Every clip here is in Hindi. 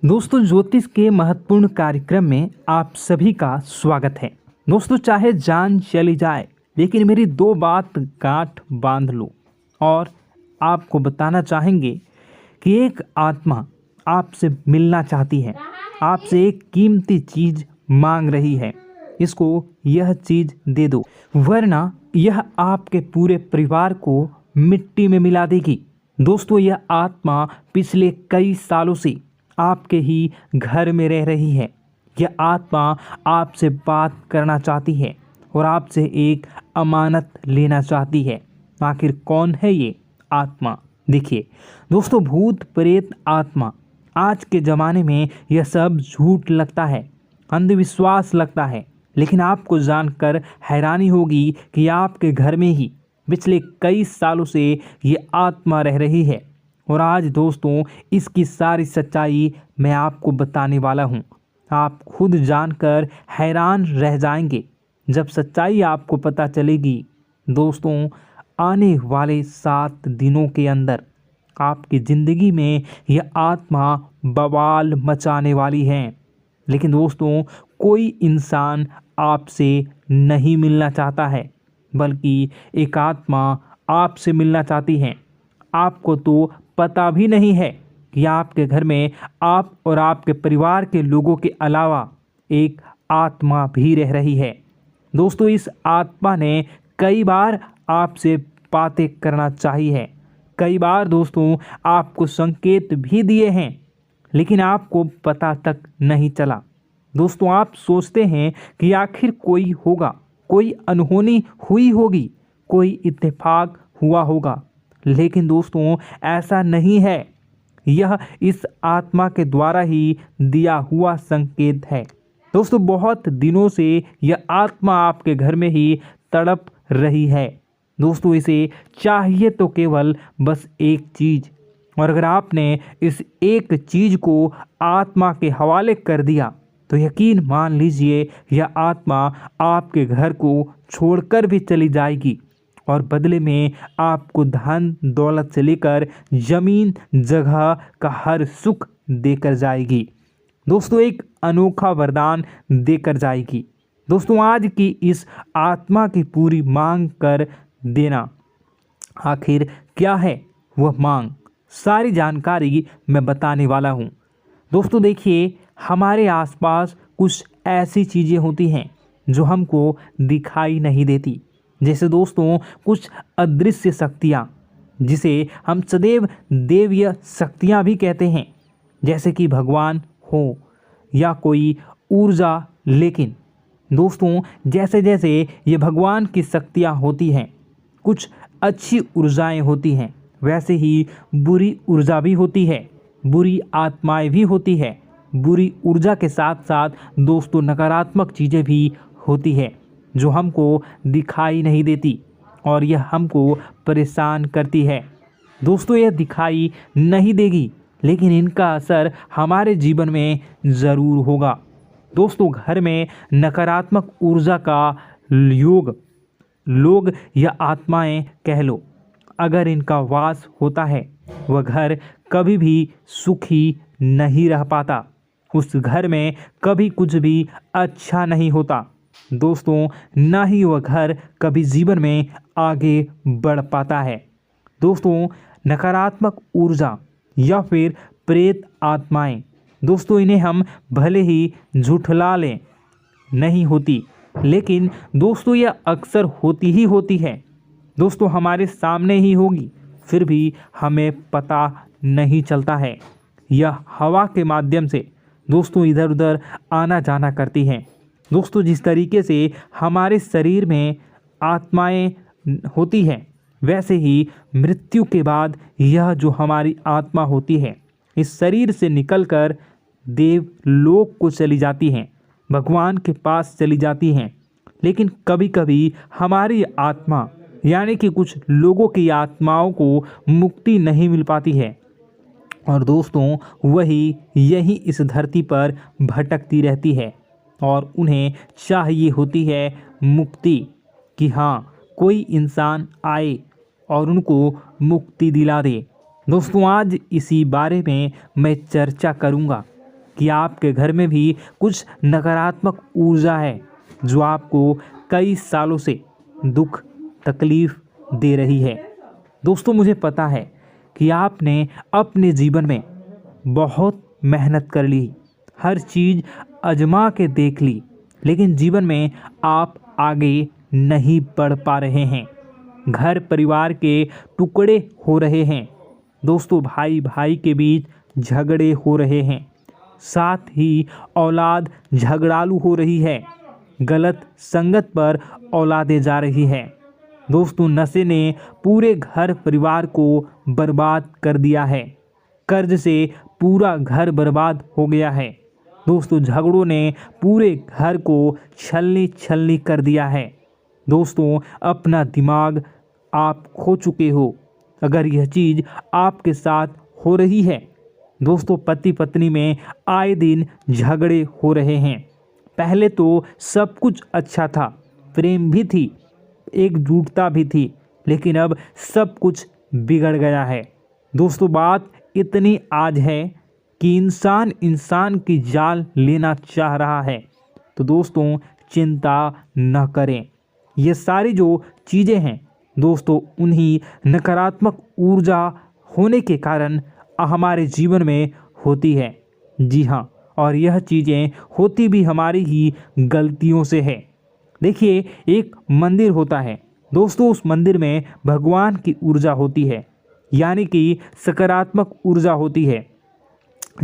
दोस्तों, ज्योतिष के महत्वपूर्ण कार्यक्रम में आप सभी का स्वागत है। दोस्तों, चाहे जान चली जाए लेकिन मेरी दो बात गांठ बांध लो। और आपको बताना चाहेंगे कि एक आत्मा आपसे मिलना चाहती है, आपसे एक कीमती चीज मांग रही है। इसको यह चीज दे दो, वरना यह आपके पूरे परिवार को मिट्टी में मिला देगी। दोस्तों, यह आत्मा पिछले कई सालों से आपके ही घर में रह रही है। यह आत्मा आपसे बात करना चाहती है और आपसे एक अमानत लेना चाहती है। आखिर कौन है ये आत्मा? देखिए दोस्तों, भूत प्रेत आत्मा, आज के ज़माने में यह सब झूठ लगता है, अंधविश्वास लगता है, लेकिन आपको जानकर हैरानी होगी कि आपके घर में ही पिछले कई सालों से ये आत्मा रह रही है। और आज दोस्तों, इसकी सारी सच्चाई मैं आपको बताने वाला हूँ। आप खुद जानकर हैरान रह जाएंगे जब सच्चाई आपको पता चलेगी। दोस्तों, आने वाले 7 दिनों के अंदर आपकी ज़िंदगी में यह आत्मा बवाल मचाने वाली है। लेकिन दोस्तों, कोई इंसान आपसे नहीं मिलना चाहता है, बल्कि एक आत्मा आपसे मिलना चाहती है। आपको तो पता भी नहीं है कि आपके घर में आप और आपके परिवार के लोगों के अलावा एक आत्मा भी रह रही है। दोस्तों, इस आत्मा ने कई बार आपसे बातें करना चाहिए है, कई बार दोस्तों आपको संकेत भी दिए हैं, लेकिन आपको पता तक नहीं चला। दोस्तों, आप सोचते हैं कि आखिर कोई होगा, कोई अनहोनी हुई होगी, कोई इत्तेफाक हुआ होगा, लेकिन दोस्तों ऐसा नहीं है। यह इस आत्मा के द्वारा ही दिया हुआ संकेत है। दोस्तों, बहुत दिनों से यह आत्मा आपके घर में ही तड़प रही है। दोस्तों, इसे चाहिए तो केवल बस एक चीज़, और अगर आपने इस एक चीज़ को आत्मा के हवाले कर दिया तो यकीन मान लीजिए यह आत्मा आपके घर को छोड़कर भी चली जाएगी और बदले में आपको धन दौलत से लेकर जमीन जगह का हर सुख देकर जाएगी। दोस्तों, एक अनोखा वरदान देकर जाएगी। दोस्तों, आज की इस आत्मा की पूरी मांग कर देना। आखिर क्या है वह मांग? सारी जानकारी मैं बताने वाला हूँ। दोस्तों देखिए, हमारे आसपास कुछ ऐसी चीज़ें होती हैं जो हमको दिखाई नहीं देती। जैसे दोस्तों कुछ अदृश्य शक्तियाँ, जिसे हम सदैव देवीय शक्तियाँ भी कहते हैं, जैसे कि भगवान हो या कोई ऊर्जा। लेकिन दोस्तों, जैसे जैसे ये भगवान की शक्तियाँ होती हैं, कुछ अच्छी ऊर्जाएं होती हैं, वैसे ही बुरी ऊर्जा भी होती है, बुरी आत्माएं भी होती है। बुरी ऊर्जा के साथ साथ दोस्तों नकारात्मक चीज़ें भी होती है जो हमको दिखाई नहीं देती और यह हमको परेशान करती है। दोस्तों, यह दिखाई नहीं देगी, लेकिन इनका असर हमारे जीवन में ज़रूर होगा। दोस्तों, घर में नकारात्मक ऊर्जा का योग, लोग या आत्माएं कह लो, अगर इनका वास होता है, वह घर कभी भी सुखी नहीं रह पाता। उस घर में कभी कुछ भी अच्छा नहीं होता। दोस्तों, ना ही वह घर कभी जीवन में आगे बढ़ पाता है। दोस्तों, नकारात्मक ऊर्जा या फिर प्रेत आत्माएं, दोस्तों इन्हें हम भले ही झुठला लें, नहीं होती, लेकिन दोस्तों यह अक्सर होती ही होती है। दोस्तों, हमारे सामने ही होगी, फिर भी हमें पता नहीं चलता है। यह हवा के माध्यम से दोस्तों इधर उधर आना जाना करती हैं। दोस्तों, जिस तरीके से हमारे शरीर में आत्माएं होती हैं, वैसे ही मृत्यु के बाद यह जो हमारी आत्मा होती है, इस शरीर से निकलकर देवलोक को चली जाती हैं, भगवान के पास चली जाती हैं। लेकिन कभी कभी हमारी आत्मा, यानी कि कुछ लोगों की आत्माओं को मुक्ति नहीं मिल पाती है, और दोस्तों वही यही इस धरती पर भटकती रहती है और उन्हें चाहिए होती है मुक्ति, कि हाँ कोई इंसान आए और उनको मुक्ति दिला दे। दोस्तों, आज इसी बारे में मैं चर्चा करूँगा कि आपके घर में भी कुछ नकारात्मक ऊर्जा है जो आपको कई सालों से दुख तकलीफ दे रही है। दोस्तों, मुझे पता है कि आपने अपने जीवन में बहुत मेहनत कर ली, हर चीज़ आजमा के देख ली, लेकिन जीवन में आप आगे नहीं बढ़ पा रहे हैं। घर परिवार के टुकड़े हो रहे हैं। दोस्तों, भाई भाई के बीच झगड़े हो रहे हैं। साथ ही औलाद झगड़ालू हो रही है। गलत संगत पर औलादें जा रही है। दोस्तों, नशे ने पूरे घर परिवार को बर्बाद कर दिया है। कर्ज से पूरा घर बर्बाद हो गया है। दोस्तों, झगड़ों ने पूरे घर को छलनी छलनी कर दिया है। दोस्तों, अपना दिमाग आप खो चुके हो अगर यह चीज़ आपके साथ हो रही है। दोस्तों, पति पत्नी में आए दिन झगड़े हो रहे हैं। पहले तो सब कुछ अच्छा था, प्रेम भी थी, एकजुटता भी थी, लेकिन अब सब कुछ बिगड़ गया है। दोस्तों, बात इतनी आज है कि इंसान इंसान की जान लेना चाह रहा है। तो दोस्तों, चिंता न करें। ये सारी जो चीज़ें हैं दोस्तों, उन्हीं नकारात्मक ऊर्जा होने के कारण हमारे जीवन में होती है। जी हाँ, और यह चीज़ें होती भी हमारी ही गलतियों से है। देखिए, एक मंदिर होता है दोस्तों, उस मंदिर में भगवान की ऊर्जा होती है, यानी कि सकारात्मक ऊर्जा होती है।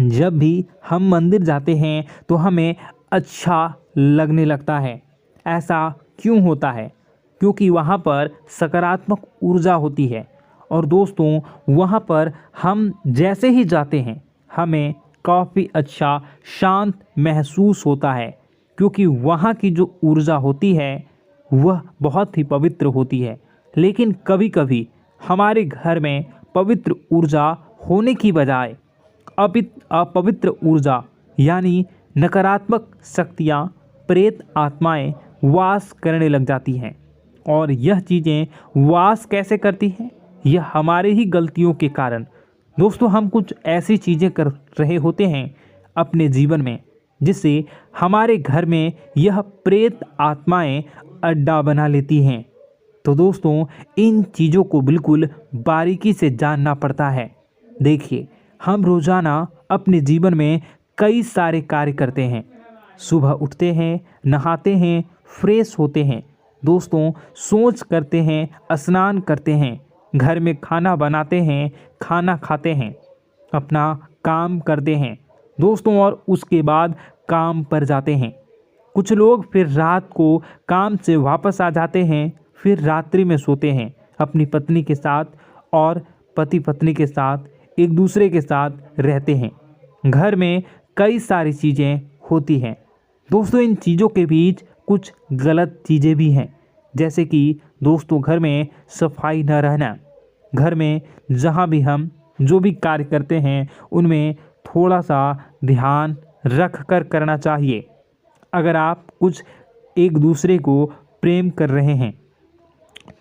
जब भी हम मंदिर जाते हैं तो हमें अच्छा लगने लगता है। ऐसा क्यों होता है? क्योंकि वहाँ पर सकारात्मक ऊर्जा होती है। और दोस्तों, वहाँ पर हम जैसे ही जाते हैं हमें काफ़ी अच्छा शांत महसूस होता है, क्योंकि वहाँ की जो ऊर्जा होती है वह बहुत ही पवित्र होती है। लेकिन कभी कभी हमारे घर में पवित्र ऊर्जा होने की बजाय अपवित्र ऊर्जा यानी नकारात्मक शक्तियाँ, प्रेत आत्माएं वास करने लग जाती हैं। और यह चीज़ें वास कैसे करती हैं? यह हमारे ही गलतियों के कारण। दोस्तों, हम कुछ ऐसी चीज़ें कर रहे होते हैं अपने जीवन में जिससे हमारे घर में यह प्रेत आत्माएं अड्डा बना लेती हैं। तो दोस्तों, इन चीज़ों को बिल्कुल बारीकी से जानना पड़ता है। देखिए, हम रोज़ाना अपने जीवन में कई सारे कार्य करते हैं। सुबह उठते हैं, नहाते हैं, फ्रेश होते हैं। दोस्तों, सोच करते हैं, स्नान करते हैं, घर में खाना बनाते हैं, खाना खाते हैं, अपना काम करते हैं दोस्तों, और उसके बाद काम पर जाते हैं। कुछ लोग फिर रात को काम से वापस आ जाते हैं, फिर रात्रि में सोते हैं अपनी पत्नी के साथ, और पति पत्नी के साथ एक दूसरे के साथ रहते हैं। घर में कई सारी चीज़ें होती हैं दोस्तों। इन चीज़ों के बीच कुछ गलत चीज़ें भी हैं, जैसे कि दोस्तों, घर में सफाई न रहना। घर में जहाँ भी हम जो भी कार्य करते हैं उनमें थोड़ा सा ध्यान रख कर करना चाहिए। अगर आप कुछ एक दूसरे को प्रेम कर रहे हैं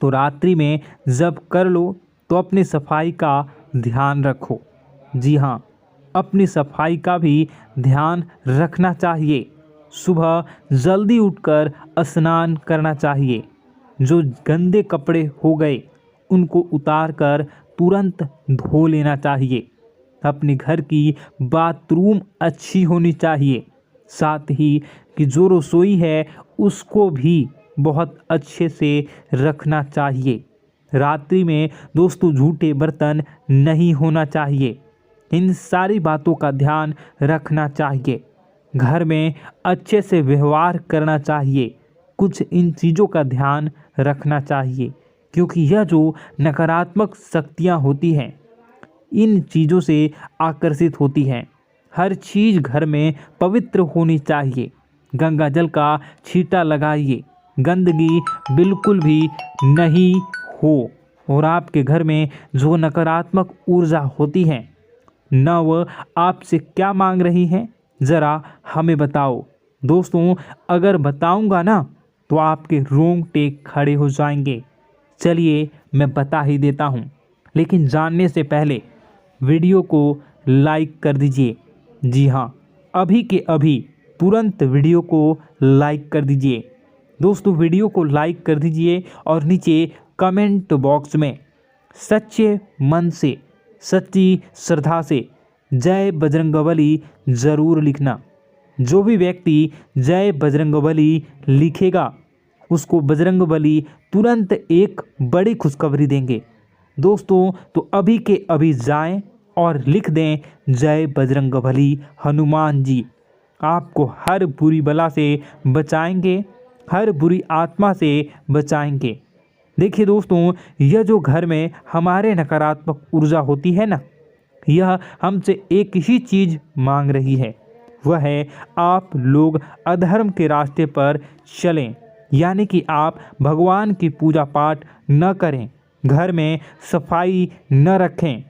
तो रात्रि में जब कर लो तो अपनी सफाई का ध्यान रखो। जी हाँ, अपनी सफाई का भी ध्यान रखना चाहिए। सुबह जल्दी उठकर स्नान करना चाहिए। जो गंदे कपड़े हो गए उनको उतार कर तुरंत धो लेना चाहिए। अपने घर की बाथरूम अच्छी होनी चाहिए। साथ ही कि जो रसोई है उसको भी बहुत अच्छे से रखना चाहिए। रात्रि में दोस्तों, झूठे बर्तन नहीं होना चाहिए। इन सारी बातों का ध्यान रखना चाहिए। घर में अच्छे से व्यवहार करना चाहिए। कुछ इन चीज़ों का ध्यान रखना चाहिए, क्योंकि यह जो नकारात्मक शक्तियाँ होती हैं इन चीज़ों से आकर्षित होती हैं। हर चीज़ घर में पवित्र होनी चाहिए। गंगा जल का छींटा लगाइए, गंदगी बिल्कुल भी नहीं हो। और आपके घर में जो नकारात्मक ऊर्जा होती है न वह आपसे क्या मांग रही है, ज़रा हमें बताओ। दोस्तों, अगर बताऊंगा ना तो आपके रोंगटे खड़े हो जाएंगे। चलिए मैं बता ही देता हूँ, लेकिन जानने से पहले वीडियो को लाइक कर दीजिए। जी हाँ, अभी के अभी तुरंत वीडियो को लाइक कर दीजिए। दोस्तों वीडियो को लाइक कर दीजिए और नीचे कमेंट बॉक्स में सच्चे मन से, सच्ची श्रद्धा से जय बजरंगबली ज़रूर लिखना। जो भी व्यक्ति जय बजरंगबली लिखेगा उसको बजरंगबली तुरंत एक बड़ी खुशखबरी देंगे। दोस्तों तो अभी के अभी जाएं और लिख दें जय बजरंगबली हनुमान जी। आपको हर बुरी बला से बचाएंगे, हर बुरी आत्मा से बचाएंगे। देखिए दोस्तों, यह जो घर में हमारे नकारात्मक ऊर्जा होती है ना, यह हमसे एक ही चीज़ मांग रही है, वह है आप लोग अधर्म के रास्ते पर चलें, यानी कि आप भगवान की पूजा पाठ न करें, घर में सफाई न रखें,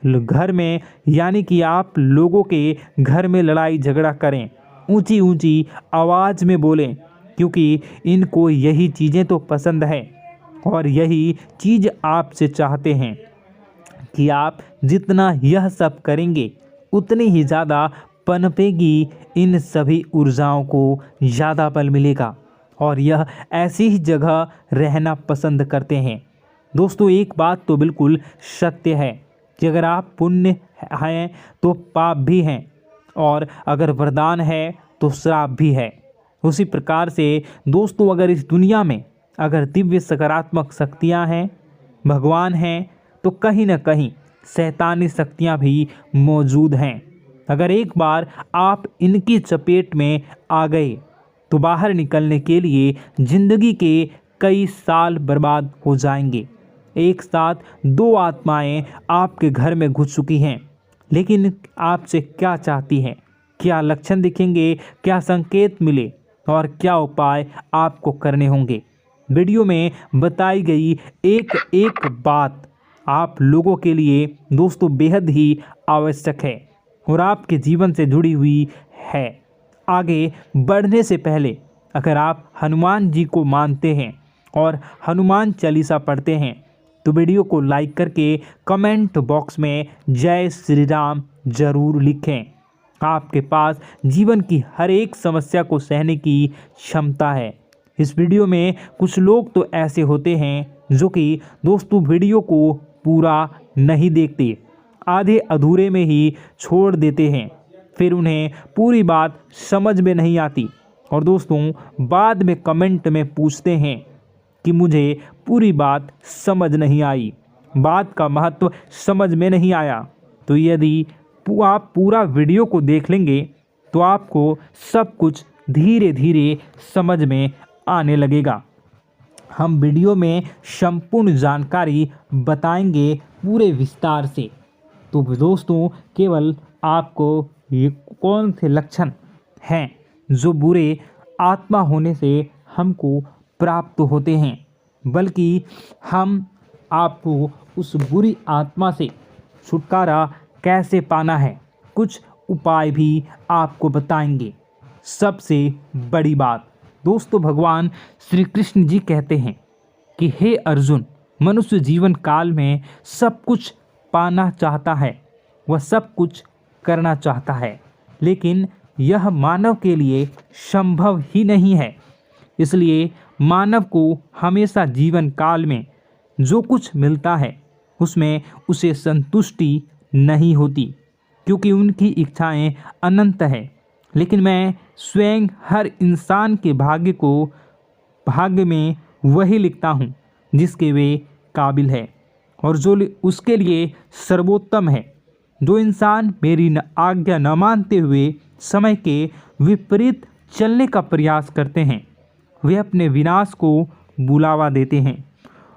घर में यानी कि आप लोगों के घर में लड़ाई झगड़ा करें, ऊंची ऊंची आवाज़ में बोलें, क्योंकि इनको यही चीज़ें तो पसंद है और यही चीज़ आपसे चाहते हैं कि आप जितना यह सब करेंगे उतनी ही ज़्यादा पनपेगी इन सभी ऊर्जाओं को ज़्यादा बल मिलेगा और यह ऐसी ही जगह रहना पसंद करते हैं। दोस्तों एक बात तो बिल्कुल सत्य है कि अगर आप पुण्य हैं तो पाप भी हैं और अगर वरदान है तो श्राप भी है। उसी प्रकार से दोस्तों अगर इस दुनिया में अगर दिव्य सकारात्मक शक्तियां हैं, भगवान हैं, तो कहीं न कहीं शैतानी शक्तियां भी मौजूद हैं। अगर एक बार आप इनकी चपेट में आ गए तो बाहर निकलने के लिए ज़िंदगी के कई साल बर्बाद हो जाएंगे। एक साथ दो आत्माएं आपके घर में घुस चुकी हैं, लेकिन आपसे क्या चाहती हैं, क्या लक्षण दिखेंगे, क्या संकेत मिले और क्या उपाय आपको करने होंगे। वीडियो में बताई गई एक एक बात आप लोगों के लिए दोस्तों बेहद ही आवश्यक है और आपके जीवन से जुड़ी हुई है। आगे बढ़ने से पहले अगर आप हनुमान जी को मानते हैं और हनुमान चालीसा पढ़ते हैं तो वीडियो को लाइक करके कमेंट बॉक्स में जय श्री राम ज़रूर लिखें। आपके पास जीवन की हर एक समस्या को सहने की क्षमता है। इस वीडियो में कुछ लोग तो ऐसे होते हैं जो कि दोस्तों वीडियो को पूरा नहीं देखते, आधे अधूरे में ही छोड़ देते हैं, फिर उन्हें पूरी बात समझ में नहीं आती और दोस्तों बाद में कमेंट में पूछते हैं कि मुझे पूरी बात समझ नहीं आई, बात का महत्व समझ में नहीं आया। तो यदि आप पूरा वीडियो को देख लेंगे तो आपको सब कुछ धीरे धीरे समझ में आने लगेगा। हम वीडियो में संपूर्ण जानकारी बताएंगे पूरे विस्तार से। तो दोस्तों केवल आपको ये कौन से लक्षण हैं जो बुरे आत्मा होने से हमको प्राप्त होते हैं, बल्कि हम आपको उस बुरी आत्मा से छुटकारा कैसे पाना है, कुछ उपाय भी आपको बताएंगे। सबसे बड़ी बात दोस्तों, भगवान श्री कृष्ण जी कहते हैं कि हे अर्जुन, मनुष्य जीवन काल में सब कुछ पाना चाहता है, वह सब कुछ करना चाहता है, लेकिन यह मानव के लिए संभव ही नहीं है। इसलिए मानव को हमेशा जीवन काल में जो कुछ मिलता है उसमें उसे संतुष्टि नहीं होती, क्योंकि उनकी इच्छाएं अनंत है। लेकिन मैं स्वयं हर इंसान के भाग्य में वही लिखता हूँ जिसके वे काबिल है और जो उसके लिए सर्वोत्तम है। जो इंसान मेरी आज्ञा न मानते हुए समय के विपरीत चलने का प्रयास करते हैं, वे अपने विनाश को बुलावा देते हैं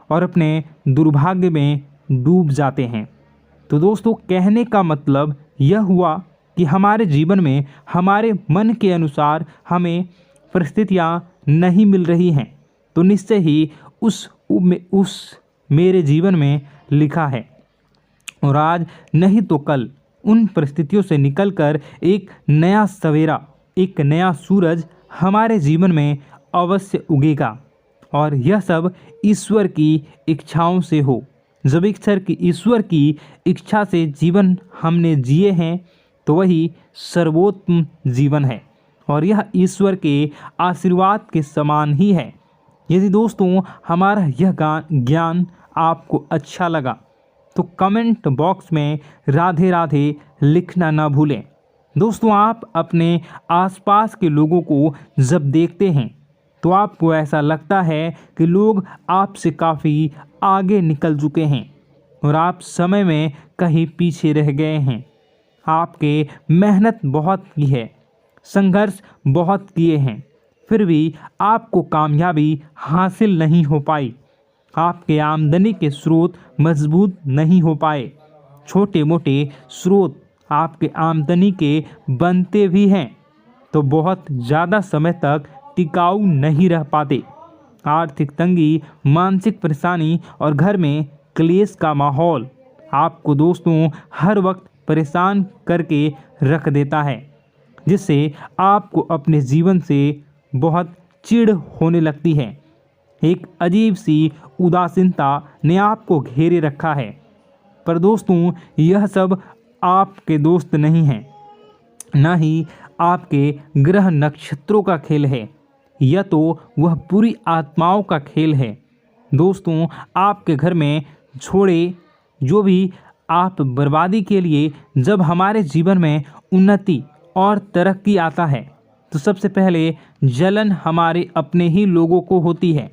और अपने दुर्भाग्य में डूब जाते हैं। तो दोस्तों कहने का मतलब यह हुआ कि हमारे जीवन में हमारे मन के अनुसार हमें परिस्थितियाँ नहीं मिल रही हैं, तो निश्चय ही उस मेरे जीवन में लिखा है और आज नहीं तो कल उन परिस्थितियों से निकलकर एक नया सवेरा, एक नया सूरज हमारे जीवन में अवश्य उगेगा और यह सब ईश्वर की इच्छाओं से हो। जब ईश्वर की इच्छा से जीवन हमने जिए हैं तो वही सर्वोत्तम जीवन है और यह ईश्वर के आशीर्वाद के समान ही है। यदि दोस्तों हमारा यह ज्ञान आपको अच्छा लगा तो कमेंट बॉक्स में राधे राधे लिखना ना भूलें। दोस्तों आप अपने आसपास के लोगों को जब देखते हैं तो आपको ऐसा लगता है कि लोग आपसे काफ़ी आगे निकल चुके हैं और आप समय में कहीं पीछे रह गए हैं। आपके मेहनत बहुत की है, संघर्ष बहुत किए हैं, फिर भी आपको कामयाबी हासिल नहीं हो पाई। आपके आमदनी के स्रोत मजबूत नहीं हो पाए। छोटे मोटे स्रोत आपके आमदनी के बनते भी हैं तो बहुत ज़्यादा समय तक टिकाऊ नहीं रह पाते। आर्थिक तंगी, मानसिक परेशानी और घर में क्लेश का माहौल आपको दोस्तों हर वक्त परेशान करके रख देता है, जिससे आपको अपने जीवन से बहुत चिढ़ होने लगती है। एक अजीब सी उदासीनता ने आपको घेरे रखा है। पर दोस्तों यह सब आपके दोस्त नहीं हैं, न ही आपके ग्रह नक्षत्रों का खेल है, यह तो वह बुरी आत्माओं का खेल है। दोस्तों आपके घर में छोड़े जो भी आप बर्बादी के लिए जब हमारे जीवन में उन्नति और तरक्की आता है तो सबसे पहले जलन हमारे अपने ही लोगों को होती है।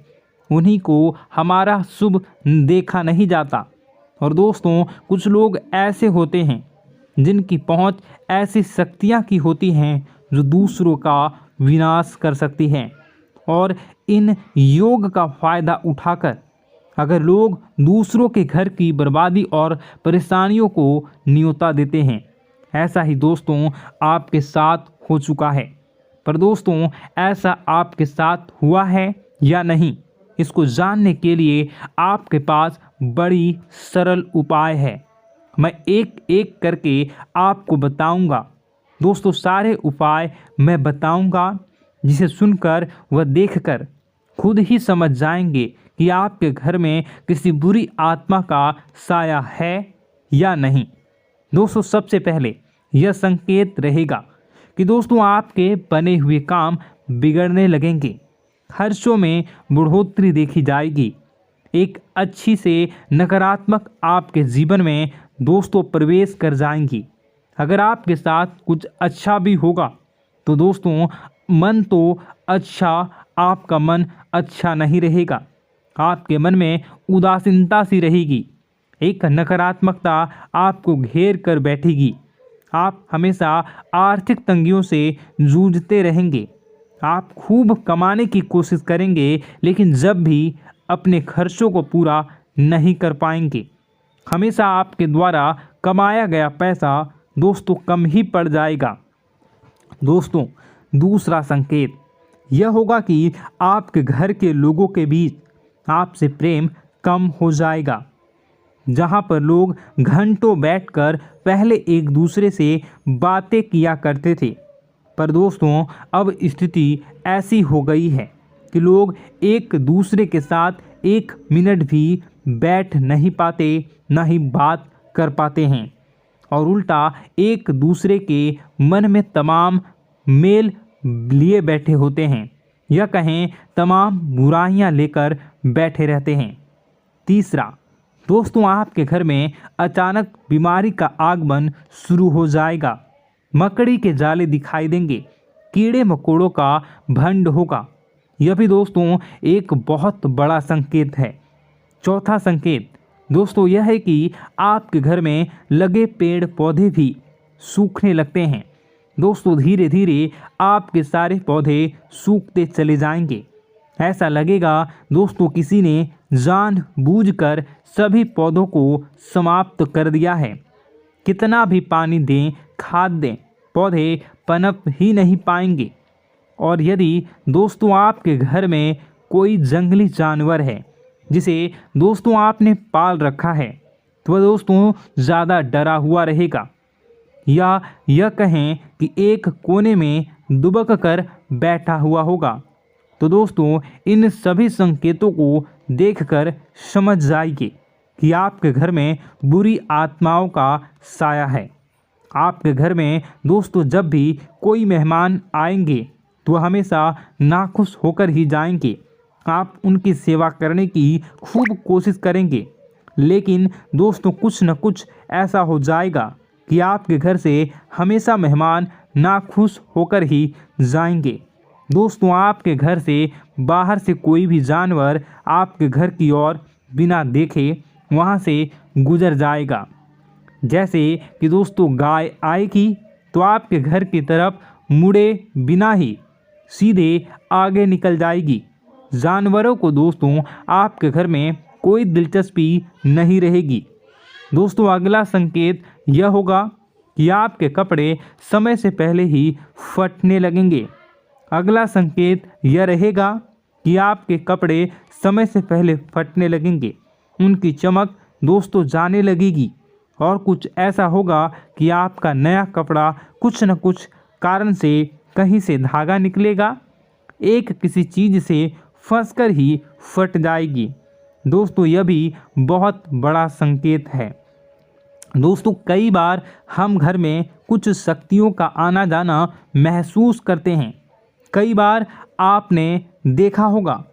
उन्हीं को हमारा शुभ देखा नहीं जाता। और दोस्तों कुछ लोग ऐसे होते हैं जिनकी पहुंच ऐसी शक्तियां की होती हैं जो दूसरों का विनाश कर सकती हैं। और इन योग का फ़ायदा उठाकर अगर लोग दूसरों के घर की बर्बादी और परेशानियों को न्योता देते हैं, ऐसा ही दोस्तों आपके साथ हो चुका है। पर दोस्तों ऐसा आपके साथ हुआ है या नहीं, इसको जानने के लिए आपके पास बड़ी सरल उपाय है। मैं एक एक करके आपको बताऊंगा। दोस्तों सारे उपाय मैं बताऊंगा, जिसे सुनकर व देखकर खुद ही समझ जाएंगे कि आपके घर में किसी बुरी आत्मा का साया है या नहीं। दोस्तों सबसे पहले यह संकेत रहेगा कि दोस्तों आपके बने हुए काम बिगड़ने लगेंगे, खर्चों में बढ़ोतरी देखी जाएगी, एक अच्छी से नकारात्मक आपके जीवन में दोस्तों प्रवेश कर जाएंगी। अगर आपके साथ कुछ अच्छा भी होगा तो दोस्तों मन तो अच्छा, आपका मन अच्छा नहीं रहेगा। आपके मन में उदासीनता सी रहेगी, एक नकारात्मकता आपको घेर कर बैठेगी। आप हमेशा आर्थिक तंगियों से जूझते रहेंगे। आप खूब कमाने की कोशिश करेंगे लेकिन जब भी अपने खर्चों को पूरा नहीं कर पाएंगे। हमेशा आपके द्वारा कमाया गया पैसा दोस्तों कम ही पड़ जाएगा। दोस्तों दूसरा संकेत यह होगा कि आपके घर के लोगों के बीच आपसे प्रेम कम हो जाएगा। जहां पर लोग घंटों बैठकर पहले एक दूसरे से बातें किया करते थे, पर दोस्तों अब स्थिति ऐसी हो गई है कि लोग एक दूसरे के साथ एक मिनट भी बैठ नहीं पाते, न ही बात कर पाते हैं और उल्टा एक दूसरे के मन में तमाम मेल लिए बैठे होते हैं, या कहें तमाम बुराइयां लेकर बैठे रहते हैं। तीसरा दोस्तों आपके घर में अचानक बीमारी का आगमन शुरू हो जाएगा। मकड़ी के जाले दिखाई देंगे, कीड़े मकोड़ों का भंड होगा। यह भी दोस्तों एक बहुत बड़ा संकेत है। चौथा संकेत दोस्तों यह है कि आपके घर में लगे पेड़ पौधे भी सूखने लगते हैं। दोस्तों धीरे धीरे आपके सारे पौधे सूखते चले जाएंगे। ऐसा लगेगा दोस्तों किसी ने जानबूझकर सभी पौधों को समाप्त कर दिया है। कितना भी पानी दें, खाद दें, पौधे पनप ही नहीं पाएंगे। और यदि दोस्तों आपके घर में कोई जंगली जानवर है जिसे दोस्तों आपने पाल रखा है, तो वह दोस्तों ज़्यादा डरा हुआ रहेगा, या यह कहें कि एक कोने में दुबक कर बैठा हुआ होगा। तो दोस्तों इन सभी संकेतों को देखकर समझ जाइए कि आपके घर में बुरी आत्माओं का साया है। आपके घर में दोस्तों जब भी कोई मेहमान आएंगे तो हमेशा नाखुश होकर ही जाएंगे। आप उनकी सेवा करने की खूब कोशिश करेंगे, लेकिन दोस्तों कुछ न कुछ ऐसा हो जाएगा कि आपके घर से हमेशा मेहमान नाखुश होकर ही जाएंगे। दोस्तों आपके घर से बाहर से कोई भी जानवर आपके घर की ओर बिना देखे वहां से गुजर जाएगा। जैसे कि दोस्तों गाय आएगी तो आपके घर की तरफ मुड़े बिना ही सीधे आगे निकल जाएगी। जानवरों को दोस्तों आपके घर में कोई दिलचस्पी नहीं रहेगी। दोस्तों अगला संकेत यह होगा कि आपके कपड़े समय से पहले ही फटने लगेंगे। अगला संकेत यह रहेगा कि आपके कपड़े समय से पहले फटने लगेंगे, उनकी चमक दोस्तों जाने लगेगी और कुछ ऐसा होगा कि आपका नया कपड़ा कुछ न कुछ कारण से कहीं से धागा निकलेगा, एक किसी चीज़ से फंसकर ही फट जाएगी। दोस्तों यह भी बहुत बड़ा संकेत है। दोस्तों कई बार हम घर में कुछ शक्तियों का आना जाना महसूस करते हैं। कई बार आपने देखा होगा,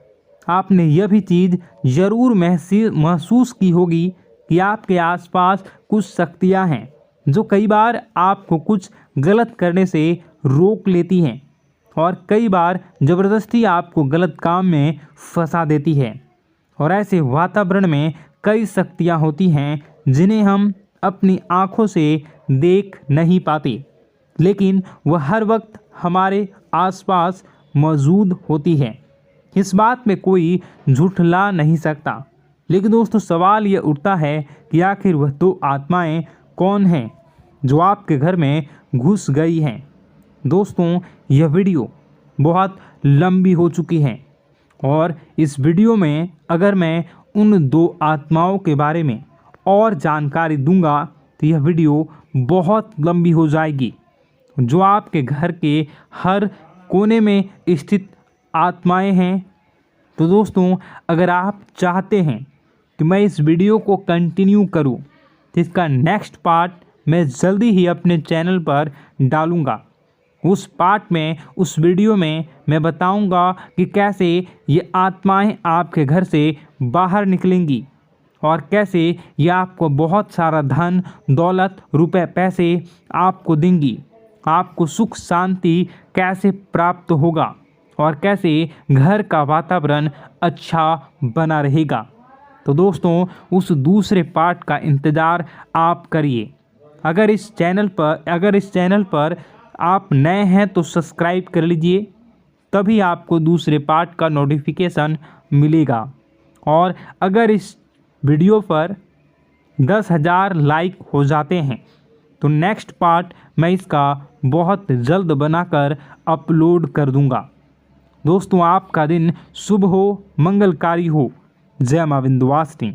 आपने यह भी चीज़ ज़रूर महसूस की होगी कि आपके आसपास कुछ शक्तियां हैं जो कई बार आपको कुछ गलत करने से रोक लेती हैं और कई बार ज़बरदस्ती आपको गलत काम में फंसा देती है। और ऐसे वातावरण में कई शक्तियां होती हैं जिन्हें हम अपनी आँखों से देख नहीं पाते, लेकिन वह हर वक्त हमारे आसपास मौजूद होती है। इस बात में कोई झुठला नहीं सकता। लेकिन दोस्तों सवाल ये उठता है कि आखिर वह दो आत्माएं कौन हैं जो आपके घर में घुस गई हैं। दोस्तों यह वीडियो बहुत लंबी हो चुकी है और इस वीडियो में अगर मैं उन दो आत्माओं के बारे में और जानकारी दूंगा तो यह वीडियो बहुत लंबी हो जाएगी। जो आपके घर के हर कोने में स्थित आत्माएं हैं। तो दोस्तों अगर आप चाहते हैं कि मैं इस वीडियो को कंटिन्यू करूं तो इसका नेक्स्ट पार्ट मैं जल्दी ही अपने चैनल पर डालूंगा। उस पार्ट में, उस वीडियो में मैं बताऊंगा कि कैसे ये आत्माएं आपके घर से बाहर निकलेंगी और कैसे ये आपको बहुत सारा धन दौलत रुपए पैसे आपको देंगी, आपको सुख शांति कैसे प्राप्त होगा और कैसे घर का वातावरण अच्छा बना रहेगा। तो दोस्तों उस दूसरे पार्ट का इंतज़ार आप करिए। अगर इस चैनल पर आप नए हैं तो सब्सक्राइब कर लीजिए, तभी आपको दूसरे पार्ट का नोटिफिकेशन मिलेगा। और अगर इस वीडियो पर 10,000 लाइक हो जाते हैं तो नेक्स्ट पार्ट मैं इसका बहुत जल्द बनाकर अपलोड कर दूंगा। दोस्तों आपका दिन शुभ हो, मंगलकारी हो। जय मां विंध्यवासिनी।